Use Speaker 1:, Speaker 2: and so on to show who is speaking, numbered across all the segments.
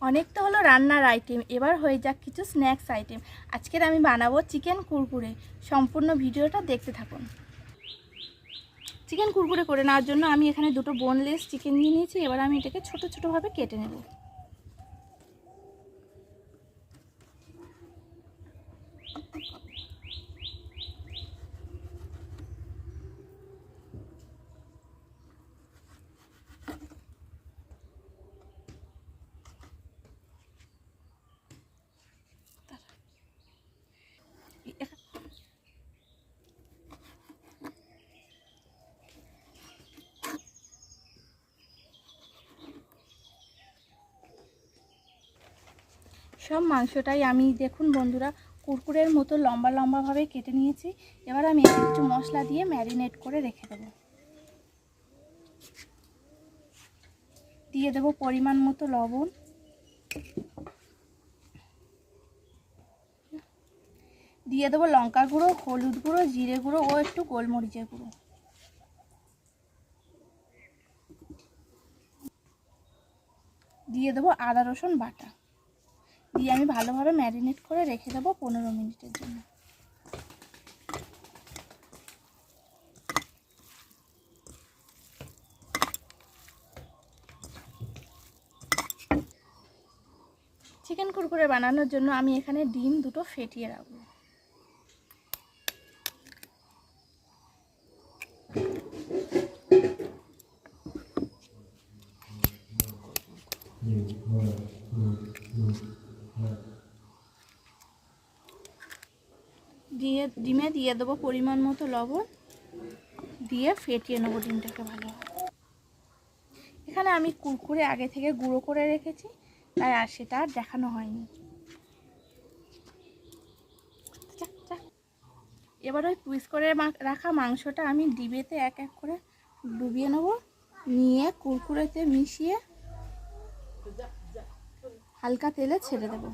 Speaker 1: অনেক তো হলো রান্নার আইটেম, এবার হয়ে যাক কিছু স্ন্যাক্স আইটেম। আজকের আমি বানাবো চিকেন কুরকুরে। সম্পূর্ণ ভিডিওটা দেখতে থাকুন। চিকেন কুরকুরে করে নেওয়ার জন্য আমি এখানে দুটো বোনলেস চিকেন নিয়ে নিয়েছি। এবার আমি এটাকে ছোট ছোটোভাবে কেটে নেব। সব মাংসটাই আমি দেখুন বন্ধুরা কুরকুরের মতো লম্বা লম্বাভাবে কেটে নিয়েছি। এবার আমি একটু মশলা দিয়ে ম্যারিনেট করে রেখে দেব। দিয়ে দেব পরিমাণ মতো লবণ, দিয়ে দেবো লঙ্কার গুঁড়ো, হলুদ গুঁড়ো, জিরে গুঁড়ো ও একটু গোলমরিচের গুঁড়ো। দিয়ে দেবো আদা রসুন বাটা। দিয়ে আমি ভালোভাবে ম্যারিনেট করে রেখে দেবো 15 মিনিটের জন্য। চিকেন কুরকুরে বানানোর জন্য আমি এখানে ডিম দুটো ফেটিয়ে রাখবো। ডিমে দিয়ে দেবো পরিমাণ মতো লবণ, দিয়ে ফেটিয়ে নেবো ডিমটাকে ভালোভাবে। এখানে আমি কুরকুরে আগে থেকে গুঁড়ো করে রেখেছি, তাই আর সেটা আর দেখানো হয়নি। এবার ওই পিস করে রাখা মাংসটা আমি ডিবেতে এক এক করে ডুবিয়ে নেব, নিয়ে কুরকুরেতে মিশিয়ে হালকা তেলে ছেড়ে দেব।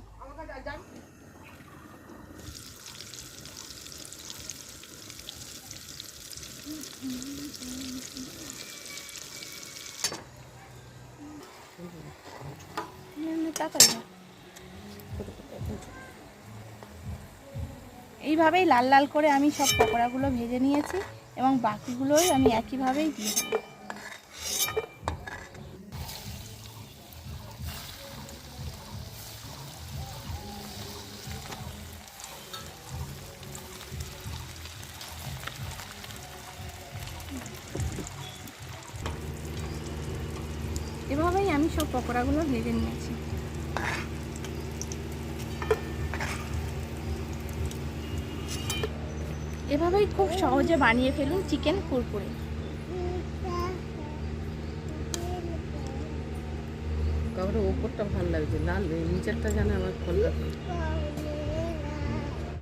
Speaker 1: এইভাবেই লাল লাল করে আমি সব পকোড়াগুলো ভেজে নিয়েছি এবং বাকিগুলোই আমি একইভাবেই দিয়ে দেবো। এভাবেই আমি সব পকোড়াগুলো ভেজে নিয়েছি। এভাবেই খুব সহজে বানিয়ে ফেলুন চিকেন কুরকুরে।
Speaker 2: কারণ ওপরটা ভালো লাগছে, লাল নিচেরটা জানে আমার ফল।